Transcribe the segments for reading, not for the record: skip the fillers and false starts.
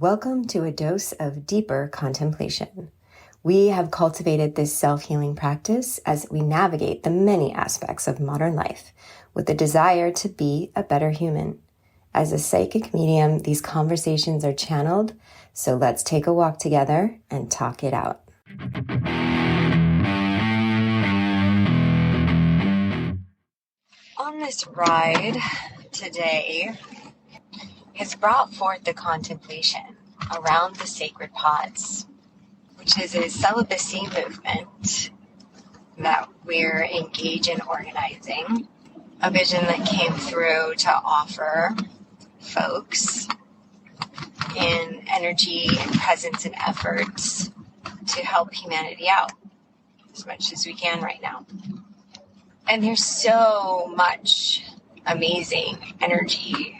Welcome to a dose of deeper contemplation. We have cultivated this self-healing practice as we navigate the many aspects of modern life with the desire to be a better human. As a psychic medium, these conversations are channeled, so let's take a walk together and talk it out. On this ride today has brought forth the contemplation around the sacred pods, which is a celibacy movement that we're engaged in organizing, a vision that came through to offer folks in energy and presence and efforts to help humanity out as much as we can right now. And there's so much amazing energy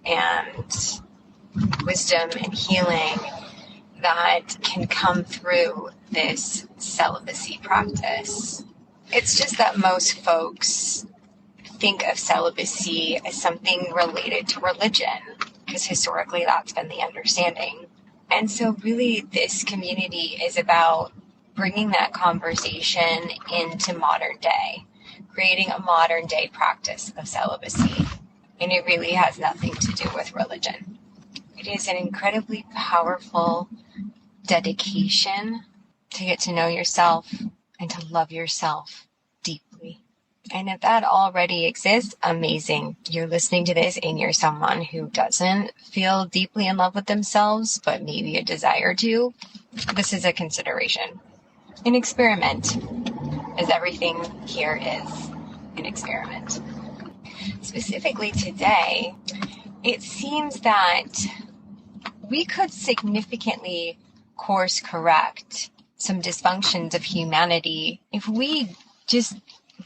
and wisdom and healing that can come through this celibacy practice. It's just that most folks think of celibacy as something related to religion, because historically that's been the understanding. And so really this community is about bringing that conversation into modern day, creating a modern day practice of celibacy. And it really has nothing to do with religion. It is an incredibly powerful dedication to get to know yourself and to love yourself deeply. And if that already exists, amazing. You're listening to this and you're someone who doesn't feel deeply in love with themselves, but maybe a desire to. This is a consideration. An experiment, as everything here is an experiment. Specifically today, it seems that we could significantly course correct some dysfunctions of humanity if we just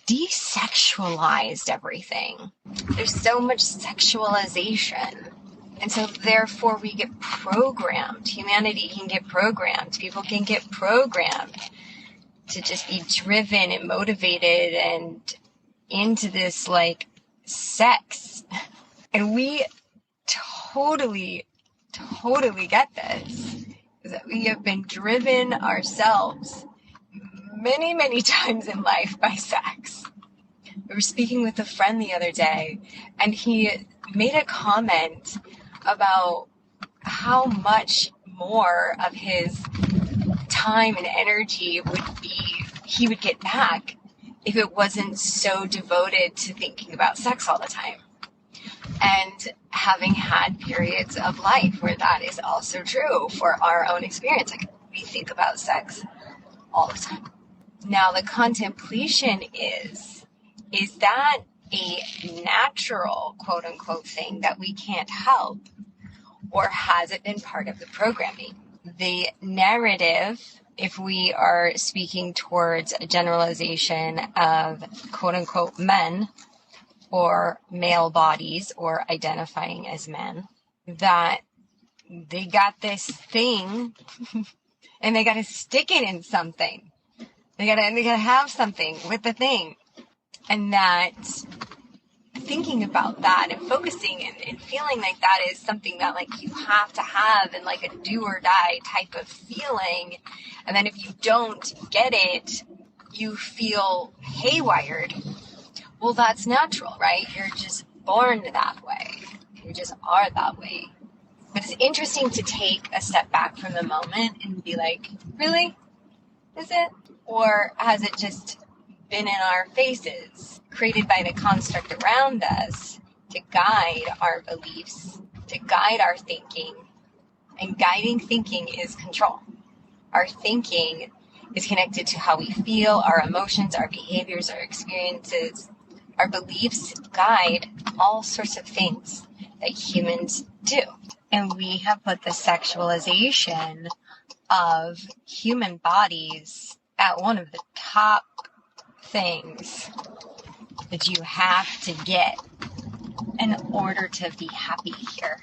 desexualized everything. There's so much sexualization. And so therefore we get programmed. Humanity can get programmed. People can get programmed to just be driven and motivated and into this like sex. And we totally get this. Is that we have been driven ourselves many times in life by sex. We were speaking with a friend the other day, and he made a comment about how much more of his time and energy he would get back if it wasn't so devoted to thinking about sex all the time. And having had periods of life where that is also true for our own experience. Like, we think about sex all the time. Now, the contemplation is that a natural, quote unquote, thing that we can't help, or has it been part of the programming? The narrative, if we are speaking towards a generalization of quote unquote men or male bodies or identifying as men, that they got this thing and they got to stick it in something. They gotta have something with the thing. And that thinking about that and focusing and feeling like that is something that like you have to have and like a do or die type of feeling. And then if you don't get it, you feel haywired. Well, that's natural, right? You're just born that way. You just are that way. But it's interesting to take a step back from the moment and be like, really? Is it? Or has it just been in our faces, created by the construct around us to guide our beliefs, to guide our thinking? And guiding thinking is control. Our thinking is connected to how we feel, our emotions, our behaviors, our experiences. Our beliefs guide all sorts of things that humans do. And we have put the sexualization of human bodies at one of the top things that you have to get in order to be happy here.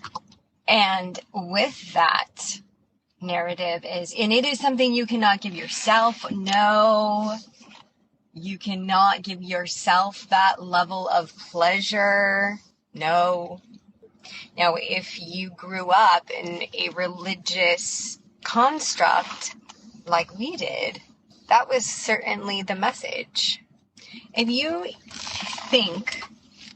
And with that narrative and it is something you cannot give yourself. No, you cannot give yourself that level of pleasure. No, Now, if you grew up in a religious construct like we did, that was certainly the message. If you think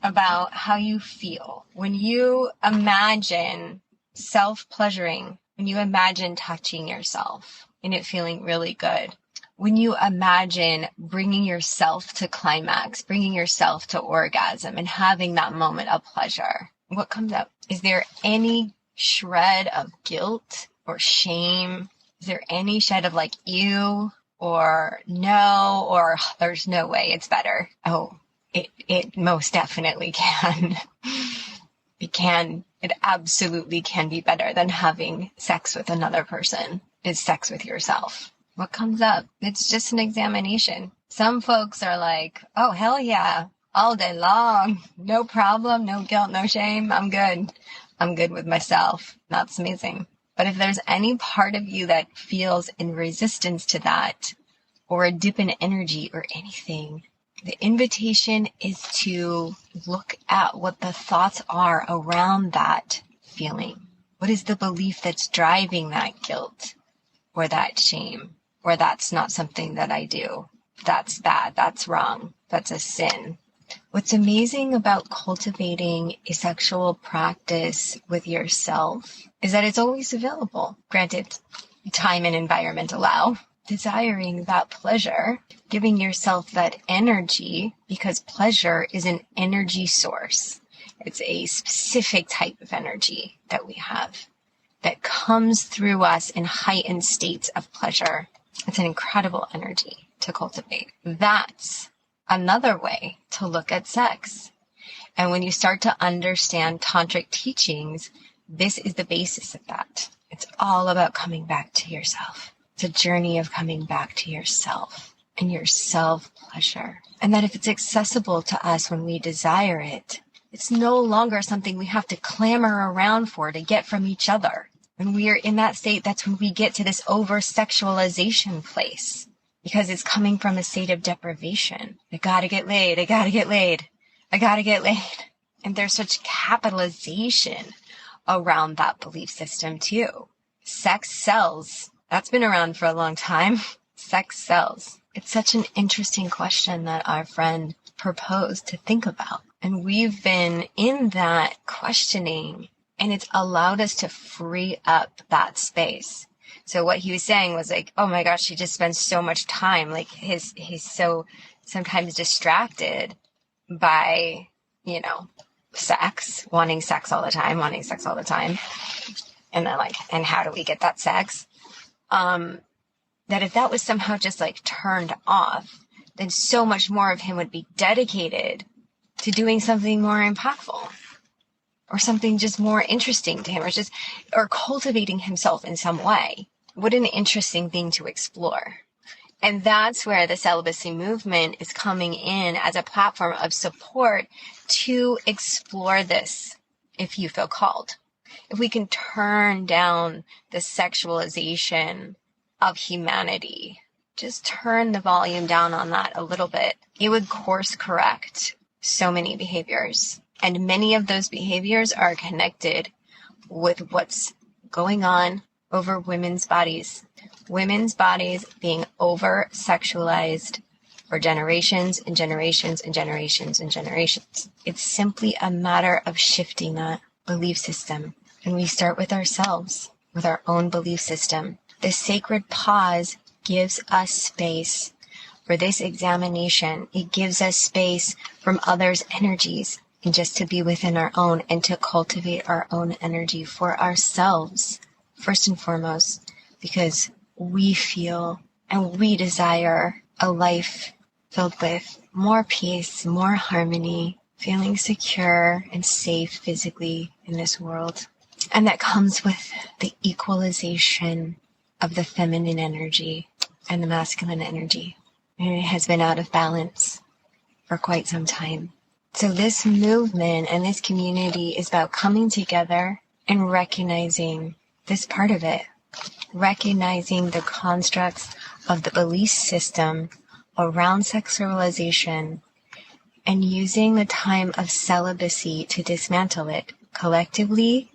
about how you feel when you imagine self-pleasuring, when you imagine touching yourself and it feeling really good, when you imagine bringing yourself to climax, bringing yourself to orgasm and having that moment of pleasure, what comes up? Is there any shred of guilt or shame? Is there any shed of like, ew, or no, or there's no way it's better? Oh, it most definitely can. It absolutely can be better than having sex with another person. It's sex with yourself. What comes up? It's just an examination. Some folks are like, oh, hell yeah, all day long. No problem, no guilt, no shame. I'm good. I'm good with myself. That's amazing. But if there's any part of you that feels in resistance to that, or a dip in energy or anything, the invitation is to look at what the thoughts are around that feeling. What is the belief that's driving that guilt or that shame? Or that's not something that I do. That's bad. That's wrong. That's a sin. What's amazing about cultivating a sexual practice with yourself is that it's always available. Granted, time and environment allow. Desiring that pleasure, giving yourself that energy, because pleasure is an energy source. It's a specific type of energy that we have that comes through us in heightened states of pleasure. It's an incredible energy to cultivate. That's another way to look at sex. And when you start to understand tantric teachings, this is the basis of that. It's all about coming back to yourself. It's a journey of coming back to yourself and your self-pleasure. And that if it's accessible to us when we desire it, it's no longer something we have to clamor around for to get from each other. When we are in that state, that's when we get to this over-sexualization place. Because it's coming from a state of deprivation. I gotta get laid, I gotta get laid, I gotta get laid. And there's such capitalization around that belief system too. Sex sells. That's been around for a long time. Sex sells. It's such an interesting question that our friend proposed to think about. And we've been in that questioning, and it's allowed us to free up that space. So what he was saying was like, oh my gosh, he just spends so much time. Like he's so sometimes distracted by, sex, wanting sex all the time. And then and how do we get that sex? That if that was somehow just turned off, then so much more of him would be dedicated to doing something more impactful or something just more interesting to him or cultivating himself in some way. What an interesting thing to explore. And that's where the celibacy movement is coming in as a platform of support to explore this if you feel called. If we can turn down the sexualization of humanity, just turn the volume down on that a little bit, it would course correct so many behaviors. And many of those behaviors are connected with what's going on over women's bodies. Women's bodies being over-sexualized for generations and generations and generations and generations. It's simply a matter of shifting that belief system. And we start with ourselves, with our own belief system. The sacred pause gives us space for this examination. It gives us space from others' energies and just to be within our own and to cultivate our own energy for ourselves, first and foremost, because we feel and we desire a life filled with more peace, more harmony, feeling secure and safe physically in this world. And that comes with the equalization of the feminine energy and the masculine energy. And it has been out of balance for quite some time. So this movement and this community is about coming together and recognizing this part of it, recognizing the constructs of the belief system around sexualization and using the time of celibacy to dismantle it, collectively,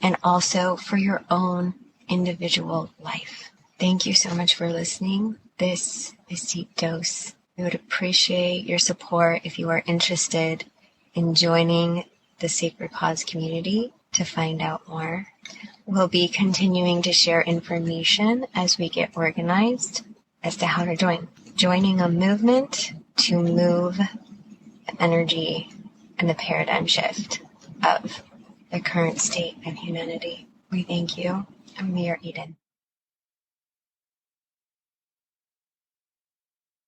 and also for your own individual life. Thank you so much for listening. This is Deep Dose. We would appreciate your support if you are interested in joining the Sacred Cause community to find out more. We'll be continuing to share information as we get organized as to how to join. Joining a movement to move the energy and the paradigm shift of the current state of humanity. We thank you, and we are Eden.